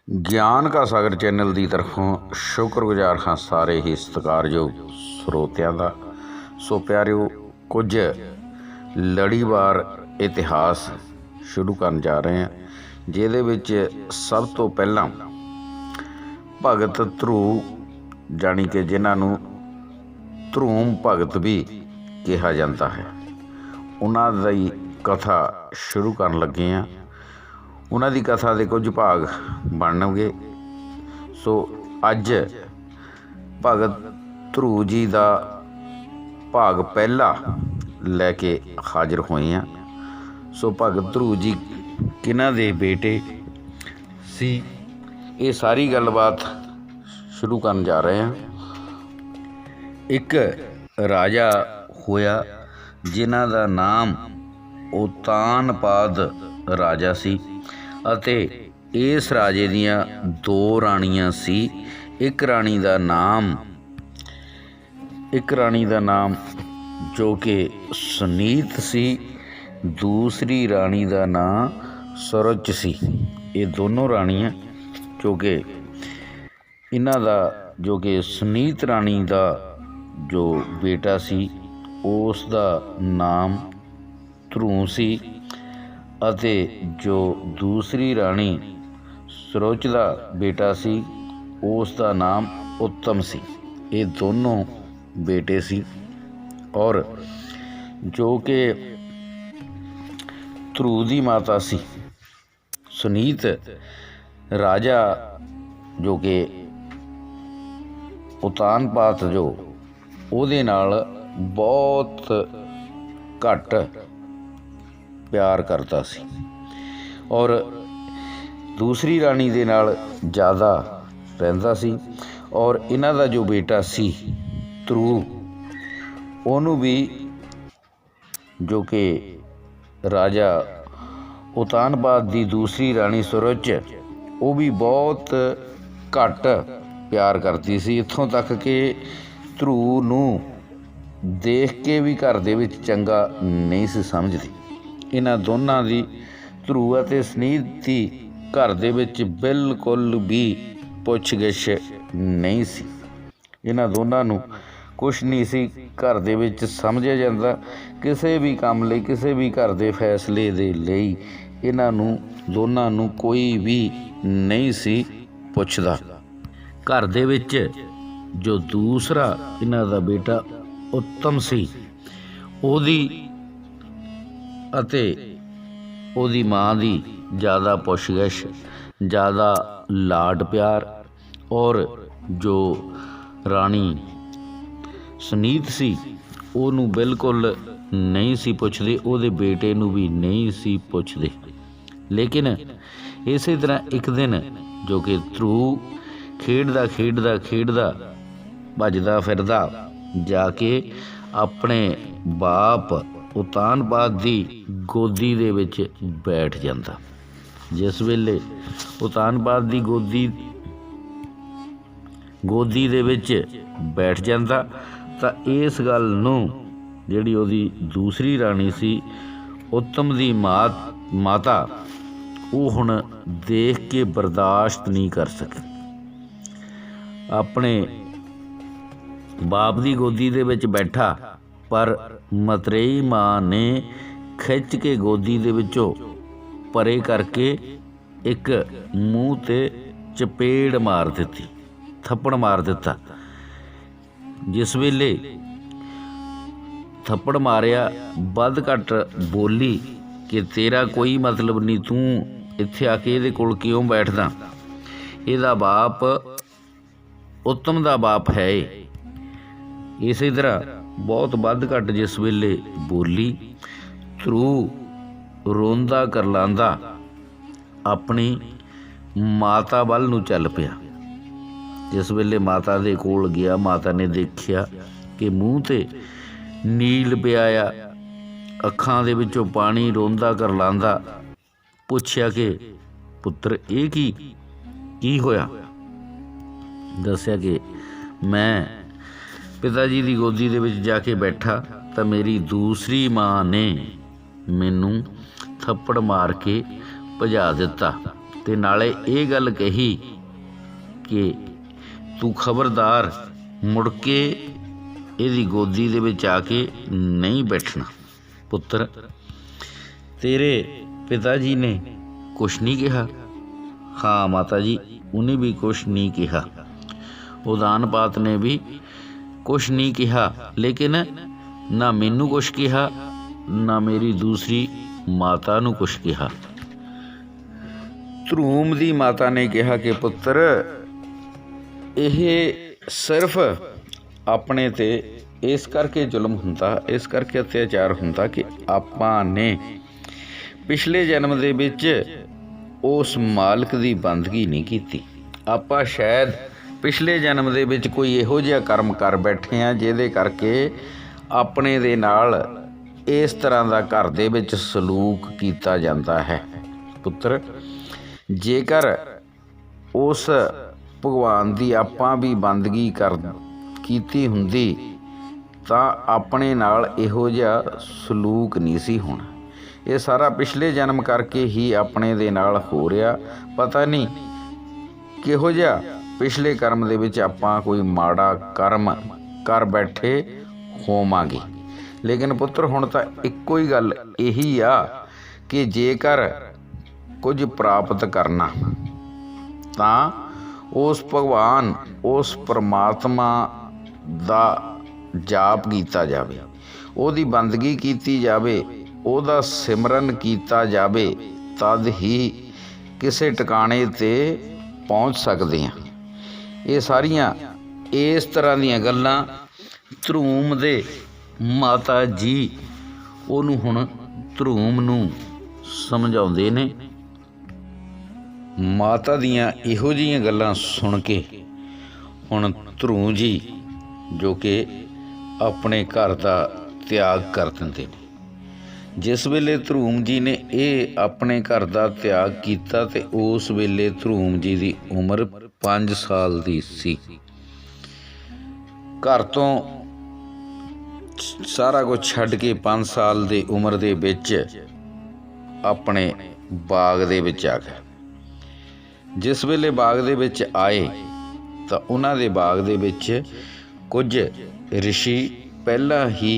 ਗਿਆਨ ਕਾ ਸਾਗਰ ਚੈਨਲ ਦੀ ਤਰਫੋਂ ਸ਼ੁਕਰਗੁਜ਼ਾਰ ਹਾਂ ਸਾਰੇ ਹੀ ਸਤਿਕਾਰਯੋਗ ਸਰੋਤਿਆਂ ਦਾ। ਸੋ ਪਿਆਰਿਓ, ਕੁਝ ਲੜੀਵਾਰ ਇਤਿਹਾਸ ਸ਼ੁਰੂ ਕਰਨ ਜਾ ਰਹੇ ਹਾਂ, ਜਿਹਦੇ ਵਿੱਚ ਸਭ ਤੋਂ ਪਹਿਲਾਂ ਭਗਤ ਧਰੂ, ਜਾਣੀ ਕਿ ਜਿਨ੍ਹਾਂ ਨੂੰ ਧਰੂਮ ਭਗਤ ਵੀ ਕਿਹਾ ਜਾਂਦਾ ਹੈ, ਉਹਨਾਂ ਦੀ ਕਥਾ ਸ਼ੁਰੂ ਕਰਨ ਲੱਗੇ ਹਾਂ। ਉਹਨਾਂ ਦੀ ਕਥਾ ਦੇ ਕੁਝ ਭਾਗ ਬਣਨਗੇ। ਸੋ ਅੱਜ ਭਗਤ ਧਰੂ ਜੀ ਦਾ ਭਾਗ ਪਹਿਲਾ ਲੈ ਕੇ ਹਾਜ਼ਰ ਹੋਏ ਹਾਂ। ਸੋ ਭਗਤ ਧਰੂ ਜੀ ਕਿਹਨਾਂ ਦੇ ਬੇਟੇ ਸੀ, ਇਹ ਸਾਰੀ ਗੱਲਬਾਤ ਸ਼ੁਰੂ ਕਰਨ ਜਾ ਰਹੇ ਹਾਂ। ਇੱਕ ਰਾਜਾ ਹੋਇਆ ਜਿਨ੍ਹਾਂ ਦਾ ਨਾਮ ਉਤਾਨਪਾਦ ਰਾਜਾ ਸੀ ਅਤੇ ਇਸ ਰਾਜੇ ਦੀਆਂ ਦੋ ਰਾਣੀਆਂ ਸੀ। ਇੱਕ ਰਾਣੀ ਦਾ ਨਾਮ ਜੋ ਕਿ ਸੁਨੀਤ ਸੀ, ਦੂਸਰੀ ਰਾਣੀ ਦਾ ਨਾਂ ਸੁਰਚ ਸੀ। ਇਹ ਦੋਨੋਂ ਰਾਣੀਆਂ ਜੋ ਕਿ ਇਹਨਾਂ ਦਾ ਜੋ ਕਿ ਸੁਨੀਤ ਰਾਣੀ ਦਾ ਜੋ ਬੇਟਾ ਸੀ, ਉਸ ਦਾ ਨਾਮ ਧਰੂ ਸੀ ਅਤੇ ਜੋ ਦੂਸਰੀ ਰਾਣੀ ਸੁਰੋਚ ਦਾ ਬੇਟਾ ਸੀ, ਉਸ ਦਾ ਨਾਮ ਉੱਤਮ ਸੀ। ਇਹ ਦੋਨੋਂ ਬੇਟੇ ਸੀ। ਔਰ ਜੋ ਕਿ ਧਰੂ ਦੀ ਮਾਤਾ ਸੀ ਸੁਨੀਤ, ਰਾਜਾ ਜੋ ਕਿ ਉਤਾਨਪਾਦ ਜੋ ਉਹਦੇ ਨਾਲ ਬਹੁਤ ਘੱਟ ਪਿਆਰ ਕਰਦਾ ਸੀ ਔਰ ਦੂਸਰੀ ਰਾਣੀ ਦੇ ਨਾਲ ਜ਼ਿਆਦਾ ਰਹਿੰਦਾ ਸੀ। ਔਰ ਇਹਨਾਂ ਦਾ ਜੋ ਬੇਟਾ ਸੀ ਧਰੂ, ਉਹਨੂੰ ਵੀ ਜੋ ਕਿ ਰਾਜਾ ਉਤਾਨਪਾਦ ਦੀ ਦੂਸਰੀ ਰਾਣੀ ਸੁਰਚ, ਉਹ ਵੀ ਬਹੁਤ ਘੱਟ ਪਿਆਰ ਕਰਦੀ ਸੀ। ਇੱਥੋਂ ਤੱਕ ਕਿ ਧਰੂ ਨੂੰ ਦੇਖ ਕੇ ਵੀ ਘਰ ਦੇ ਵਿੱਚ ਚੰਗਾ ਨਹੀਂ ਸੀ ਸਮਝਦੀ। ਇਹਨਾਂ ਦੋਨਾਂ ਦੀ, ਧਰੂ ਅਤੇ ਸੁਨੀਤ ਦੀ, ਘਰ ਦੇ ਵਿੱਚ ਬਿਲਕੁਲ ਵੀ ਪੁੱਛ ਗਿੱਛ ਨਹੀਂ ਸੀ। ਇਹਨਾਂ ਦੋਨਾਂ ਨੂੰ ਕੁਛ ਨਹੀਂ ਸੀ ਘਰ ਦੇ ਵਿੱਚ ਸਮਝਿਆ ਜਾਂਦਾ। ਕਿਸੇ ਵੀ ਕੰਮ ਲਈ, ਕਿਸੇ ਵੀ ਘਰ ਦੇ ਫੈਸਲੇ ਦੇ ਲਈ ਇਹਨਾਂ ਨੂੰ ਦੋਨਾਂ ਨੂੰ ਕੋਈ ਵੀ ਨਹੀਂ ਸੀ ਪੁੱਛਦਾ। ਘਰ ਦੇ ਵਿੱਚ ਜੋ ਦੂਸਰਾ ਇਹਨਾਂ ਦਾ ਬੇਟਾ ਉੱਤਮ ਸੀ, ਉਹਦੀ ਅਤੇ ਉਹਦੀ ਮਾਂ ਦੀ ਜ਼ਿਆਦਾ ਪੁੱਛਗਿੱਛ, ਜ਼ਿਆਦਾ ਲਾਡ ਪਿਆਰ। ਔਰ ਜੋ ਰਾਣੀ ਸੁਨੀਤ ਸੀ, ਉਹਨੂੰ ਬਿਲਕੁਲ ਨਹੀਂ ਸੀ ਪੁੱਛਦੇ, ਉਹਦੇ ਬੇਟੇ ਨੂੰ ਵੀ ਨਹੀਂ ਸੀ ਪੁੱਛਦੇ। ਲੇਕਿਨ ਇਸੇ ਤਰ੍ਹਾਂ ਇੱਕ ਦਿਨ ਜੋ ਕਿ ਧਰੂ ਖੇਡਦਾ ਭੱਜਦਾ ਫਿਰਦਾ ਜਾ ਕੇ ਆਪਣੇ ਬਾਪ ਉਤਾਨਪਾਦ ਦੀ ਗੋਦੀ ਦੇ ਵਿੱਚ ਬੈਠ ਜਾਂਦਾ। ਜਿਸ ਵੇਲੇ ਉਤਾਨਪਾਦ ਦੀ ਗੋਦੀ ਦੇ ਵਿੱਚ ਬੈਠ ਜਾਂਦਾ ਤਾਂ ਇਸ ਗੱਲ ਨੂੰ ਜਿਹੜੀ ਉਹਦੀ ਦੂਸਰੀ ਰਾਣੀ ਸੀ, ਉੱਤਮ ਦੀ ਮਾਤਾ, ਉਹ ਹੁਣ ਦੇਖ ਕੇ ਬਰਦਾਸ਼ਤ ਨਹੀਂ ਕਰ ਸਕੀ। ਆਪਣੇ ਬਾਪ ਦੀ ਗੋਦੀ ਦੇ ਵਿੱਚ ਬੈਠਾ, ਪਰ ਮਤਰੇਈ ਮਾਂ ਨੇ ਖਿੱਚ ਕੇ ਗੋਦੀ ਦੇ ਵਿੱਚੋਂ ਪਰੇ ਕਰਕੇ ਇੱਕ ਮੂੰਹ 'ਤੇ ਚਪੇੜ ਮਾਰ ਦਿੱਤੀ, ਥੱਪੜ ਮਾਰ ਦਿੱਤਾ। ਜਿਸ ਵੇਲੇ ਥੱਪੜ ਮਾਰਿਆ, ਵੱਧ ਘੱਟ ਬੋਲੀ ਕਿ ਤੇਰਾ ਕੋਈ ਮਤਲਬ ਨਹੀਂ, ਤੂੰ ਇੱਥੇ ਆ ਕੇ ਇਹਦੇ ਕੋਲ ਕਿਉਂ ਬੈਠਦਾ, ਇਹਦਾ ਬਾਪ ਉੱਤਮ ਦਾ ਬਾਪ ਹੈ ਇਹ। ਇਸੇ ਤਰ੍ਹਾਂ ਬਹੁਤ ਵੱਧ ਘੱਟ ਜਿਸ ਵੇਲੇ ਬੋਲੀ, ਧਰੂ ਰੋਂਦਾ ਕਰਲਾਂਦਾ ਆਪਣੀ ਮਾਤਾ ਵੱਲ ਨੂੰ ਚੱਲ ਪਿਆ। ਜਿਸ ਵੇਲੇ ਮਾਤਾ ਦੇ ਕੋਲ ਗਿਆ, ਮਾਤਾ ਨੇ ਦੇਖਿਆ ਕਿ ਮੂੰਹ 'ਤੇ ਨੀਲ ਪਿਆ ਆ, ਅੱਖਾਂ ਦੇ ਵਿੱਚੋਂ ਪਾਣੀ ਰੋਂਦਾ ਕਰਲਾਂਦਾ। ਪੁੱਛਿਆ ਕਿ ਪੁੱਤਰ ਇਹ ਕੀ ਹੋਇਆ? ਦੱਸਿਆ ਕਿ ਮੈਂ ਪਿਤਾ ਜੀ ਦੀ ਗੋਦੀ ਦੇ ਵਿੱਚ ਜਾ ਕੇ ਬੈਠਾ ਤਾਂ ਮੇਰੀ ਦੂਸਰੀ ਮਾਂ ਨੇ ਮੈਨੂੰ ਥੱਪੜ ਮਾਰ ਕੇ ਭਜਾ ਦਿੱਤਾ ਤੇ ਨਾਲੇ ਇਹ ਗੱਲ ਕਹੀ ਕਿ ਤੂੰ ਖਬਰਦਾਰ ਮੁੜ ਕੇ ਇਹਦੀ ਗੋਦੀ ਦੇ ਵਿੱਚ ਆ ਕੇ ਨਹੀਂ ਬੈਠਣਾ। ਪੁੱਤਰ, ਤੇਰੇ ਪਿਤਾ ਜੀ ਨੇ ਕੁਛ ਨਹੀਂ ਕਿਹਾ? ਹਾਂ ਮਾਤਾ ਜੀ, ਉਹਨੇ ਵੀ ਕੁਛ ਨਹੀਂ ਕਿਹਾ। ਉਦਾਨ ਪਾਤ ਨੇ ਵੀ ਕੁਛ ਨਹੀਂ ਕਿਹਾ, ਲੇਕਿਨ ਨਾ ਮੈਨੂੰ ਕੁਛ ਕਿਹਾ, ਨਾ ਮੇਰੀ ਦੂਸਰੀ ਮਾਤਾ ਨੂੰ ਕੁਛ ਕਿਹਾ। ਧਰੂਮ ਦੀ ਮਾਤਾ ਨੇ ਕਿਹਾ ਕਿ ਪੁੱਤਰ, ਇਹ ਸਿਰਫ ਆਪਣੇ ਤੇ ਇਸ ਕਰਕੇ ਜ਼ੁਲਮ ਹੁੰਦਾ, ਇਸ ਕਰਕੇ ਅਤਿਆਚਾਰ ਹੁੰਦਾ ਕਿ ਆਪਾਂ ਨੇ ਪਿਛਲੇ ਜਨਮ ਦੇ ਵਿੱਚ ਉਸ ਮਾਲਕ ਦੀ ਬੰਦਗੀ ਨਹੀਂ ਕੀਤੀ। ਆਪਾਂ ਸ਼ਾਇਦ ਪਿਛਲੇ ਜਨਮ ਦੇ ਵਿੱਚ ਕੋਈ ਇਹੋ ਜਿਹਾ ਕਰਮ ਕਰ ਬੈਠੇ ਹਾਂ ਜਿਹਦੇ ਕਰਕੇ ਆਪਣੇ ਦੇ ਨਾਲ ਇਸ ਤਰ੍ਹਾਂ ਦਾ ਘਰ ਦੇ ਵਿੱਚ ਸਲੂਕ ਕੀਤਾ ਜਾਂਦਾ ਹੈ। ਪੁੱਤਰ, ਜੇਕਰ ਉਸ ਭਗਵਾਨ ਦੀ ਆਪਾਂ ਵੀ ਬੰਦਗੀ ਕੀਤੀ ਹੁੰਦੀ ਤਾਂ ਆਪਣੇ ਨਾਲ ਇਹੋ ਜਿਹਾ ਸਲੂਕ ਨਹੀਂ ਸੀ ਹੋਣਾ। ਇਹ ਸਾਰਾ ਪਿਛਲੇ ਜਨਮ ਕਰਕੇ ਹੀ ਆਪਣੇ ਦੇ ਨਾਲ ਹੋ ਰਿਹਾ। ਪਤਾ ਨਹੀਂ ਕਿਹੋ ਜਿਹਾ ਪਿਛਲੇ ਕਰਮ ਦੇ ਵਿੱਚ ਆਪਾਂ ਕੋਈ ਮਾੜਾ ਕਰਮ ਕਰ ਬੈਠੇ ਹੋਵਾਂਗੇ। ਲੇਕਿਨ ਪੁੱਤਰ, ਹੁਣ ਤਾਂ ਇੱਕੋ ਹੀ ਗੱਲ ਇਹੀ ਆ ਕਿ ਜੇਕਰ ਕੁਝ ਪ੍ਰਾਪਤ ਕਰਨਾ ਤਾਂ ਉਸ ਭਗਵਾਨ, ਉਸ ਪਰਮਾਤਮਾ ਦਾ ਜਾਪ ਕੀਤਾ ਜਾਵੇ, ਉਹਦੀ ਬੰਦਗੀ ਕੀਤੀ ਜਾਵੇ, ਉਹਦਾ ਸਿਮਰਨ ਕੀਤਾ ਜਾਵੇ, ਤਦ ਹੀ ਕਿਸੇ ਟਿਕਾਣੇ 'ਤੇ ਪਹੁੰਚ ਸਕਦੇ ਹਾਂ। ਇਹ ਸਾਰੀਆਂ ਇਸ ਤਰ੍ਹਾਂ ਦੀਆਂ ਗੱਲਾਂ ਧਰੂਮ ਦੇ ਮਾਤਾ ਜੀ ਉਹਨੂੰ ਹੁਣ ਧਰੂਮ ਨੂੰ ਸਮਝਾਉਂਦੇ ਨੇ। ਮਾਤਾ ਦੀਆਂ ਇਹੋ ਜਿਹੀਆਂ ਗੱਲਾਂ ਸੁਣ ਕੇ ਹੁਣ ਧਰੂਮ ਜੀ, ਜੋ ਕਿ ਆਪਣੇ ਘਰ ਦਾ ਤਿਆਗ ਕਰ ਦਿੰਦੇ ਨੇ। ਜਿਸ ਵੇਲੇ ਧਰੂਮ ਜੀ ਨੇ ਇਹ ਆਪਣੇ ਘਰ ਦਾ ਤਿਆਗ ਕੀਤਾ ਤੇ ਉਸ ਵੇਲੇ ਧਰੂਮ ਜੀ ਦੀ ਉਮਰ 5 ਸਾਲ ਦੀ ਸੀ। ਘਰ ਤੋਂ ਸਾਰਾ ਕੁਝ ਛੱਡ ਕੇ 5 ਸਾਲ ਦੀ ਉਮਰ ਦੇ ਵਿੱਚ ਆਪਣੇ ਬਾਗ ਦੇ ਵਿੱਚ ਆ ਗਏ। ਜਿਸ ਵੇਲੇ ਬਾਗ ਦੇ ਵਿੱਚ ਆਏ ਤਾਂ ਉਹਨਾਂ ਦੇ ਬਾਗ ਦੇ ਵਿੱਚ ਕੁਝ ਰਿਸ਼ੀ ਪਹਿਲਾਂ ਹੀ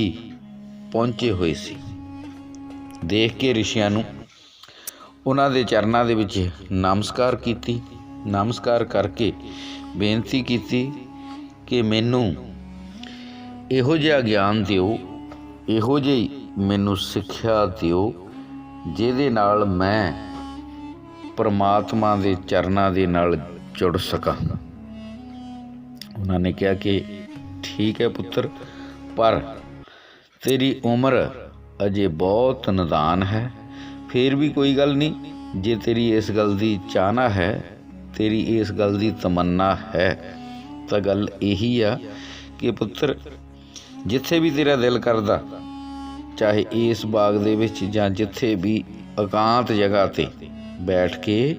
ਪਹੁੰਚੇ ਹੋਏ ਸੀ। ਦੇਖ ਕੇ ਰਿਸ਼ੀਆਂ ਨੂੰ ਉਹਨਾਂ ਦੇ ਚਰਨਾਂ ਦੇ ਵਿੱਚ ਨਮਸਕਾਰ ਕੀਤੀ। ਨਮਸਕਾਰ ਕਰਕੇ ਬੇਨਤੀ ਕੀਤੀ ਕਿ ਮੈਨੂੰ ਇਹੋ ਜਿਹਾ ਗਿਆਨ ਦਿਓ, ਇਹੋ ਜਿਹੀ ਮੈਨੂੰ ਸਿੱਖਿਆ ਦਿਓ ਜਿਹਦੇ ਨਾਲ ਮੈਂ ਪਰਮਾਤਮਾ ਦੇ ਚਰਨਾਂ ਦੇ ਨਾਲ ਜੁੜ ਸਕਾਂ। ਉਹਨਾਂ ਨੇ ਕਿਹਾ ਕਿ ਠੀਕ ਹੈ ਪੁੱਤਰ, ਪਰ ਤੇਰੀ ਉਮਰ ਅਜੇ ਬਹੁਤ ਨਾਦਾਨ ਹੈ। ਫਿਰ ਵੀ ਕੋਈ ਗੱਲ ਨਹੀਂ, ਜੇ ਤੇਰੀ ਇਸ ਗੱਲ ਦੀ ਚਾਹਨਾ ਹੈ, ਤੇਰੀ ਇਸ ਗੱਲ ਦੀ ਤਮੰਨਾ ਹੈ, ਤਾਂ ਗੱਲ ਇਹੀ ਆ ਕਿ ਪੁੱਤਰ, ਜਿੱਥੇ ਵੀ ਤੇਰਾ ਦਿਲ ਕਰਦਾ, ਚਾਹੇ ਇਸ ਬਾਗ ਦੇ ਵਿੱਚ ਜਾਂ ਜਿੱਥੇ ਵੀ ਇਕਾਂਤ ਜਗ੍ਹਾ 'ਤੇ ਬੈਠ ਕੇ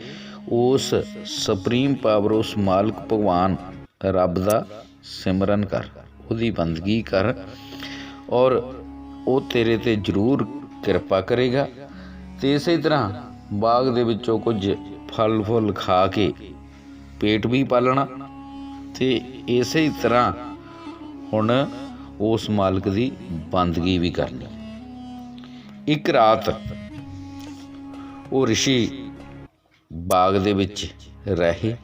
ਉਸ ਸੁਪਰੀਮ ਪਾਵਰ, ਉਸ ਮਾਲਕ ਭਗਵਾਨ ਰੱਬ ਦਾ ਸਿਮਰਨ ਕਰ, ਉਹਦੀ ਬੰਦਗੀ ਕਰ, ਔਰ ਉਹ ਤੇਰੇ 'ਤੇ ਜ਼ਰੂਰ ਕਿਰਪਾ ਕਰੇਗਾ। ਅਤੇ ਇਸੇ ਤਰ੍ਹਾਂ ਬਾਗ ਦੇ ਵਿੱਚੋਂ ਕੁਝ ਫਲ ਫੁੱਲ ਖਾ ਕੇ ਪੇਟ ਵੀ ਪਾਲਣਾ ਅਤੇ ਇਸੇ ਤਰ੍ਹਾਂ ਹੁਣ ਉਸ ਮਾਲਕ ਦੀ ਬੰਦਗੀ ਵੀ ਕਰਨੀ। ਇੱਕ ਰਾਤ ਉਹ ਰਿਸ਼ੀ ਬਾਗ ਦੇ ਵਿੱਚ ਰਹੇ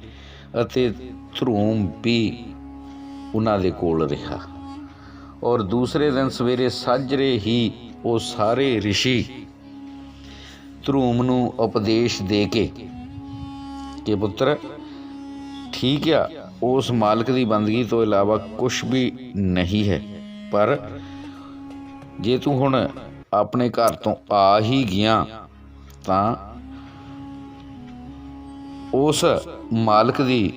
ਅਤੇ ਧਰੂਮ ਵੀ ਉਹਨਾਂ ਦੇ ਕੋਲ ਰਿਹਾ। ਔਰ ਦੂਸਰੇ ਦਿਨ ਸਵੇਰੇ ਸਾਜਰੇ ਹੀ ਉਹ ਸਾਰੇ ਰਿਸ਼ੀ ਧਰੂਮ ਨੂੰ ਉਪਦੇਸ਼ ਦੇ ਕੇ ਕਿ ਪੁੱਤਰ ਠੀਕ ਆ, ਉਸ ਮਾਲਕ ਦੀ ਬੰਦਗੀ ਤੋਂ ਇਲਾਵਾ ਕੁਛ ਵੀ ਨਹੀਂ ਹੈ, ਪਰ ਜੇ ਤੂੰ ਹੁਣ ਆਪਣੇ ਘਰ ਤੋਂ ਆ ਹੀ ਗਿਆ ਤਾਂ ਉਸ ਮਾਲਕ ਦੀ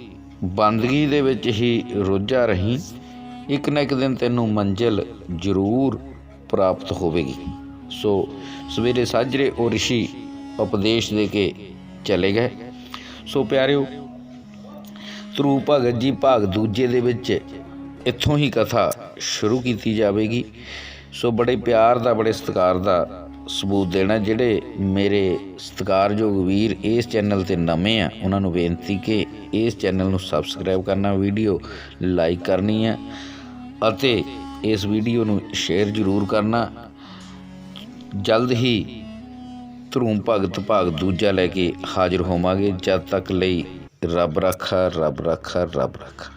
ਬੰਦਗੀ ਦੇ ਵਿੱਚ ਹੀ ਰੁੱਝਾ ਰਹੀਂ। ਇੱਕ ਨਾ ਇੱਕ ਦਿਨ ਤੈਨੂੰ ਮੰਜ਼ਿਲ ਜ਼ਰੂਰ ਪ੍ਰਾਪਤ ਹੋਵੇਗੀ। ਸੋ ਸਵੇਰੇ ਸਾਜਰੇ ਉਹ ਰਿਸ਼ੀ ਉਪਦੇਸ਼ ਦੇ ਕੇ ਚਲੇ ਗਏ। ਸੋ ਪਿਆਰਿਓ, ਧਰੂ ਭਗਤ ਜੀ ਭਾਗ ਦੂਜੇ ਦੇ ਵਿੱਚ ਇੱਥੋਂ ਹੀ ਕਥਾ ਸ਼ੁਰੂ ਕੀਤੀ ਜਾਵੇਗੀ। ਸੋ ਬੜੇ ਪਿਆਰ ਦਾ, ਬੜੇ ਸਤਿਕਾਰ ਦਾ सबूत देना। ਜਿਹੜੇ ਮੇਰੇ ਸਤਿਕਾਰਯੋਗ ਵੀਰ ਇਸ ਚੈਨਲ ਤੇ ਨਵੇਂ ਆ ਉਹਨਾਂ ਨੂੰ ਬੇਨਤੀ ਕਿ ਇਸ ਚੈਨਲ ਨੂੰ ਸਬਸਕ੍ਰਾਈਬ ਕਰਨਾ, ਵੀਡੀਓ ਲਾਈਕ ਕਰਨੀ ਹੈ ਅਤੇ ਇਸ ਵੀਡੀਓ ਨੂੰ ਸ਼ੇਅਰ ਜ਼ਰੂਰ ਕਰਨਾ। ਜਲਦ ਹੀ ਧਰੂਮ ਭਗਤ ਭਾਗ ਦੂਜਾ ਲੈ ਕੇ ਹਾਜ਼ਰ ਹੋਵਾਂਗੇ। ਜਦ ਤੱਕ ਲਈ ਰੱਬ ਰਾਖਾ, ਰੱਬ ਰਾਖਾ, ਰੱਬ ਰਾਖਾ।